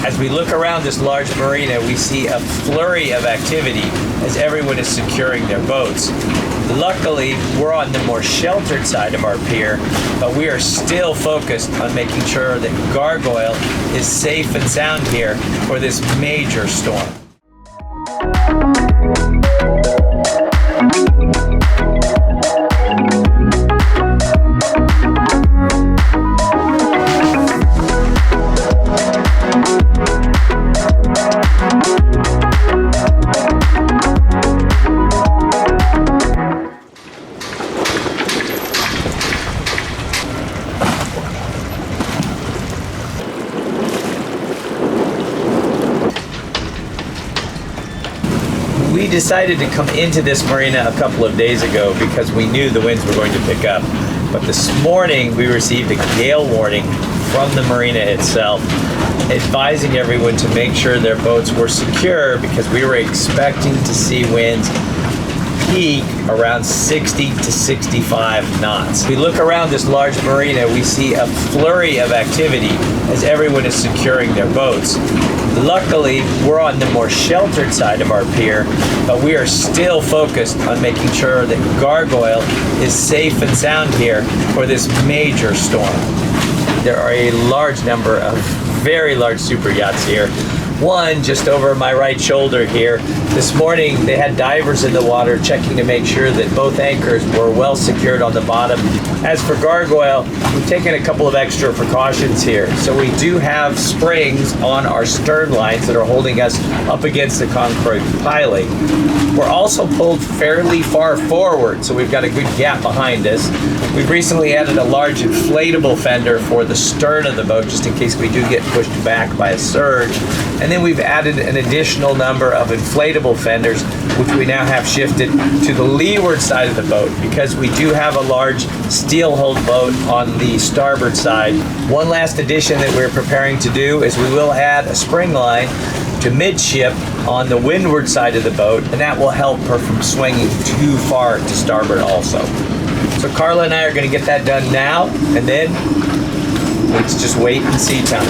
As we look around this large marina, we see a flurry of activity as everyone is securing their boats. Luckily, we're on the more sheltered side of our pier, but we are still focused on making sure that Gargoyle is safe and sound here for this major storm. We decided to come into this marina a couple of days ago because we knew the winds were going to pick up. But this morning we received a gale warning from the marina itself, advising everyone to make sure their boats were secure because we were expecting to see winds peak around 60 to 65 knots. We look around this large marina, we see a flurry of activity as everyone is securing their boats. Luckily, we're on the more sheltered side of our pier, but we are still focused on making sure that Gargoyle is safe and sound here for this major storm. There are a large number of very large super yachts here. One just over my right shoulder here. This morning they had divers in the water checking to make sure that both anchors were well secured on the bottom. As for Gargoyle, we've taken a couple of extra precautions here. So we do have springs on our stern lines that are holding us up against the concrete piling. We're also pulled fairly far forward, so we've got a good gap behind us. We've recently added a large inflatable fender for the stern of the boat just in case we do get pushed back by a surge. And then we've added an additional number of inflatable fenders, which we now have shifted to the leeward side of the boat because we do have a large steel hulled boat on the starboard side. One last addition that we're preparing to do is we will add a spring line to midship on the windward side of the boat, and that will help her from swinging too far to starboard also. So Carla and I are going to get that done now, and then it's just wait and see time.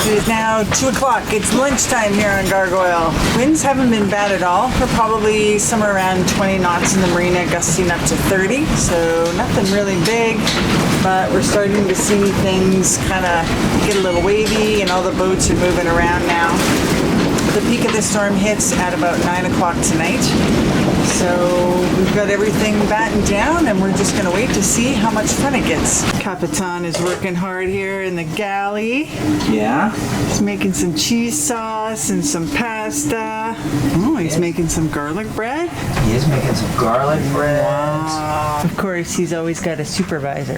It is now 2 o'clock. It's lunchtime here on Gargoyle. Winds haven't been bad at all. We're probably somewhere around 20 knots in the marina, gusting up to 30. So nothing really big, but we're starting to see things kind of get a little wavy and all the boats are moving around now. The peak of the storm hits at about 9 o'clock tonight. So we've got everything battened down and we're just going to wait to see how much fun it gets. Capitan is working hard here in the galley. Yeah? He's making some cheese sauce and some pasta. Oh, he's making some garlic bread. He is making some garlic bread. Wow. Of course, he's always got a supervisor,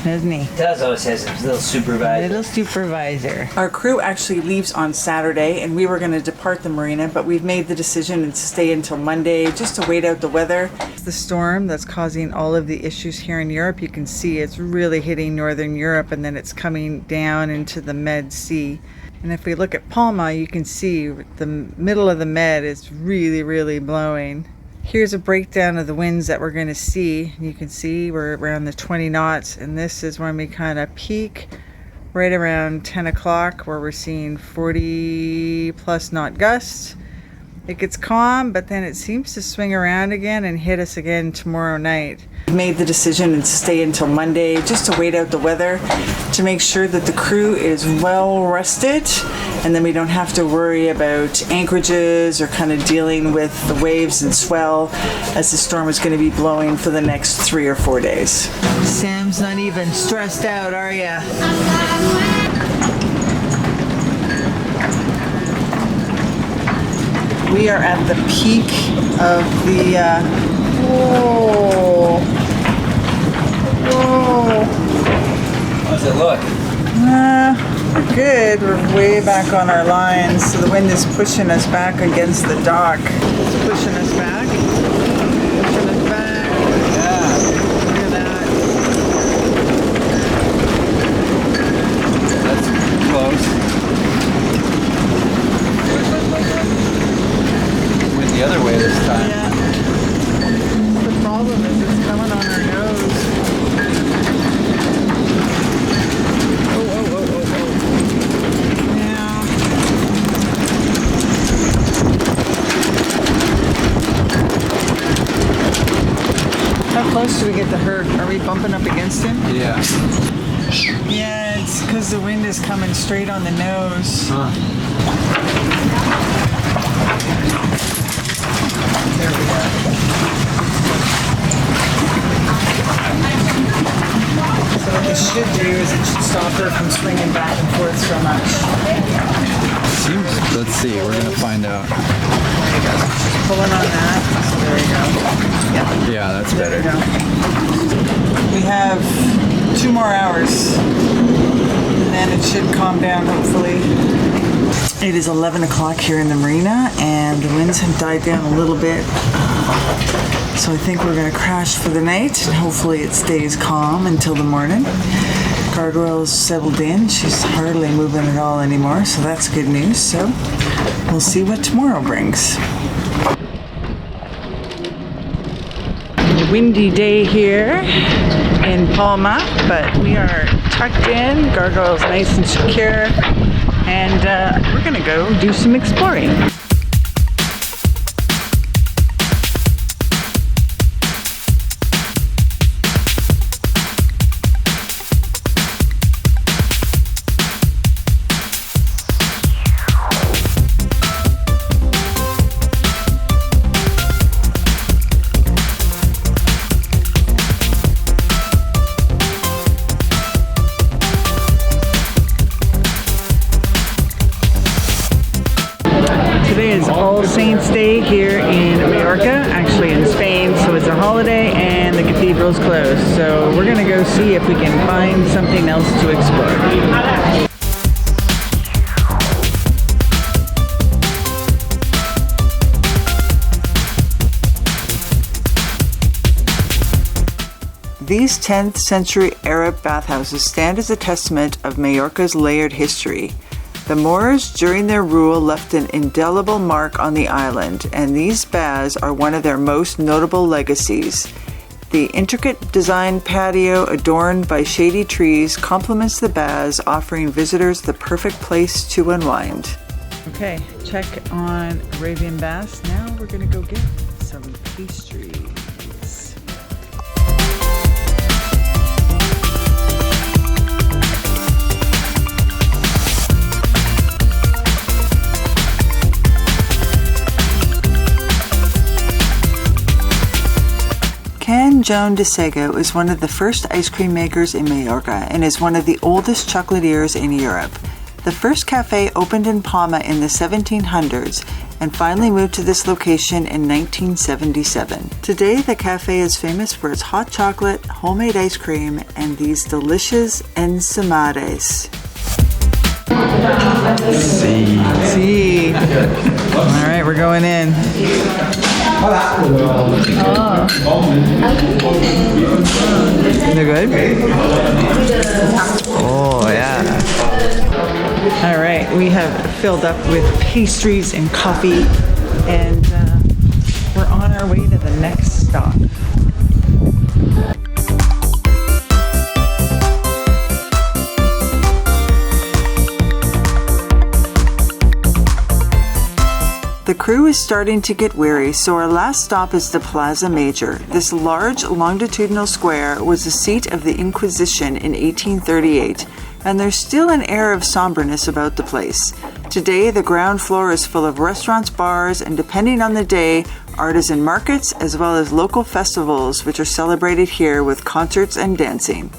doesn't he? He does always have his little supervisor. Little supervisor. Our crew actually leaves on Saturday and we were going to depart the marina, but we've made the decision to stay until Monday just to wait out the weather. The storm that's causing all of the issues here in Europe, you can see it's really hitting northern Europe and then it's coming down into the Med Sea. And if we look at Palma, you can see the middle of the Med is really, really blowing. Here's a breakdown of the winds that we're going to see. You can see we're around the 20 knots, and this is when we kind of peak right around 10 o'clock where we're seeing 40 plus knot gusts. It gets calm, but then it seems to swing around again and hit us again tomorrow night. We made the decision to stay until Monday just to wait out the weather, to make sure that the crew is well rested, and then we don't have to worry about anchorages or kind of dealing with the waves and swell as the storm is going to be blowing for the next 3 or 4 days. Sam's not even stressed out, are ya? We are at the peak of the, whoa. How does it look? We're good. We're way back on our lines, so the wind is pushing us back against the dock. It's pushing us back. Pushing us back. Yeah. Look at that. That's close. Went the other way this time. Yeah. The problem is it's coming on our nose. Yeah. How close do we get to her? Are we bumping up against him? Yeah. Yeah, it's because the wind is coming straight on the nose. Huh. There we go. So what this should do is it should stop her from swinging back and forth so much. Let's see. We're gonna find out. There you go. She's pulling on that. So there you go. Yep. Yeah, that's There better. we go. We have 2 more hours. And then it should calm down, hopefully. It is 11 o'clock here in the marina, and the winds have died down a little bit. So I think we're going to crash for the night, and hopefully it stays calm until the morning. Gargoyle's settled in. She's hardly moving at all anymore, so that's good news. So we'll see what tomorrow brings. Windy day here in Palma, but we are tucked in. Gargoyle's nice and secure, and we're gonna go do some exploring. Today is All Saints Day here in Mallorca, actually in Spain, so it's a holiday and the cathedral's closed. So we're gonna go see if we can find something else to explore. These 10th century Arab bathhouses stand as a testament of Mallorca's layered history. The Moors during their rule left an indelible mark on the island, and these baths are one of their most notable legacies. The intricate designed patio adorned by shady trees complements the baths, offering visitors the perfect place to unwind. Okay, check on Arabian baths. Now we're gonna go get some pastries. Can Joan de Sego is one of the first ice cream makers in Mallorca and is one of the oldest chocolatiers in Europe. The first cafe opened in Palma in the 1700s and finally moved to this location in 1977. Today, the cafe is famous for its hot chocolate, homemade ice cream, and these delicious ensaimades. See. All right, we're going in. They're good? Oh, yeah. All right, we have filled up with pastries and coffee, and we're on our way to the next stop. The crew is starting to get weary, so our last stop is the Plaza Major. This large longitudinal square was the seat of the Inquisition in 1838, and there's still an air of somberness about the place. Today, the ground floor is full of restaurants, bars, and depending on the day, artisan markets, as well as local festivals, which are celebrated here with concerts and dancing.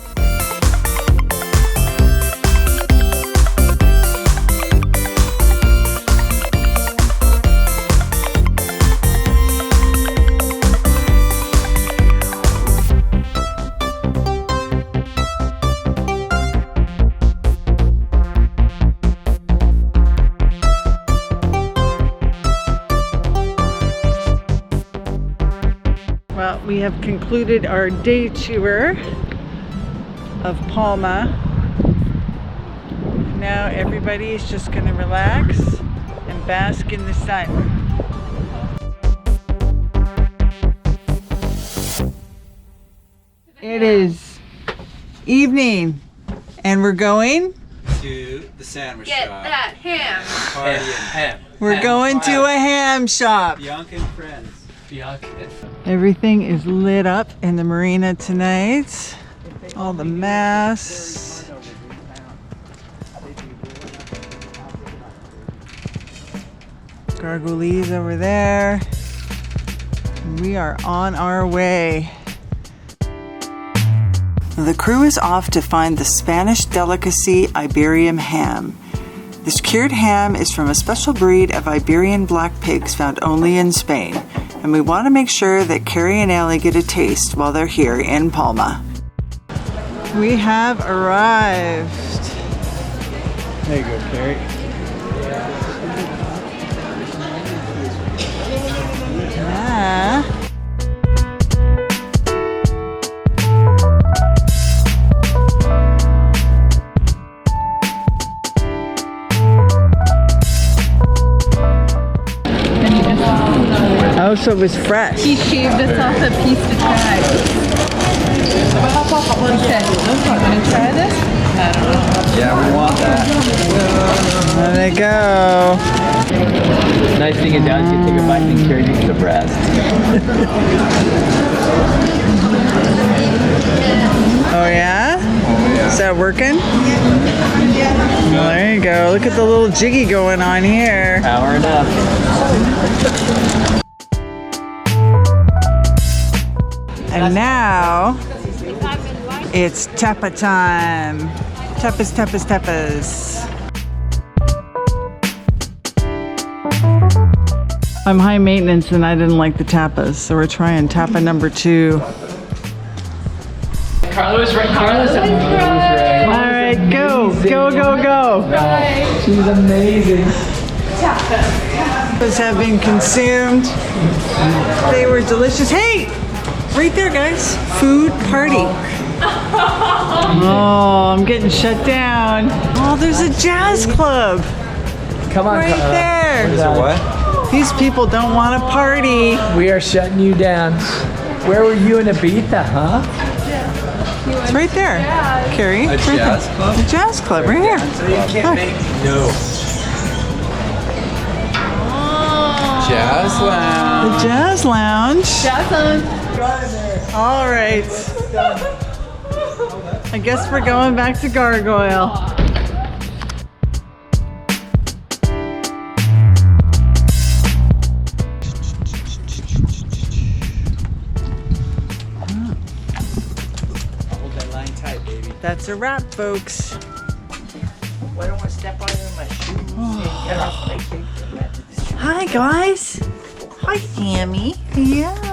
We have concluded our day tour of Palma. Now everybody is just going to relax and bask in the sun. It is evening and we're going To the sandwich Get shop. that ham. Party and ham. We're going to a ham shop. Bianca and friends. Everything is lit up in the marina tonight. All the masks. Gargoyle's over there. We are on our way. The crew is off to find the Spanish delicacy Iberian ham. This cured ham is from a special breed of Iberian black pigs found only in Spain, and we want to make sure that Carrie and Allie get a taste while they're here in Palma. We have arrived. There you go, Carrie. Yeah. Oh, so it was fresh. He shaved us off a piece to try. He said, "Want to try this?" I don't know. Yeah, we want that. Let it go. Nice thing is Alex can take a bite and carry you to the breast. Oh yeah? Oh, yeah. Is that working? Well, there you go. Look at the little jiggy going on here. Powering up. And now it's tapa time. Tapas, tapas, tapas. I'm high maintenance and I didn't like the tapas, so we're trying tapa number 2. Carla was right. Carla's right. All right, go, go, go, go. She's amazing. Tapas have been consumed. They were delicious. Hey, right there, guys. Food party. Oh, I'm getting shut down. Oh, there's a jazz club Come on, right Carla. there. Is it what? These people don't want to party. We are shutting you down. Where were you in Ibiza, huh? It's right there, Carrie. A It's right jazz there. club? The jazz club, right here. Look. No. Jazz lounge. The jazz lounge. Jocelyn. All right. I guess we're going back to Gargoyle. Hold that line tight, baby. That's a wrap, folks. Why don't I step on in my shoes and get off my cake? Hi, guys. Hi, Sammy. Yeah.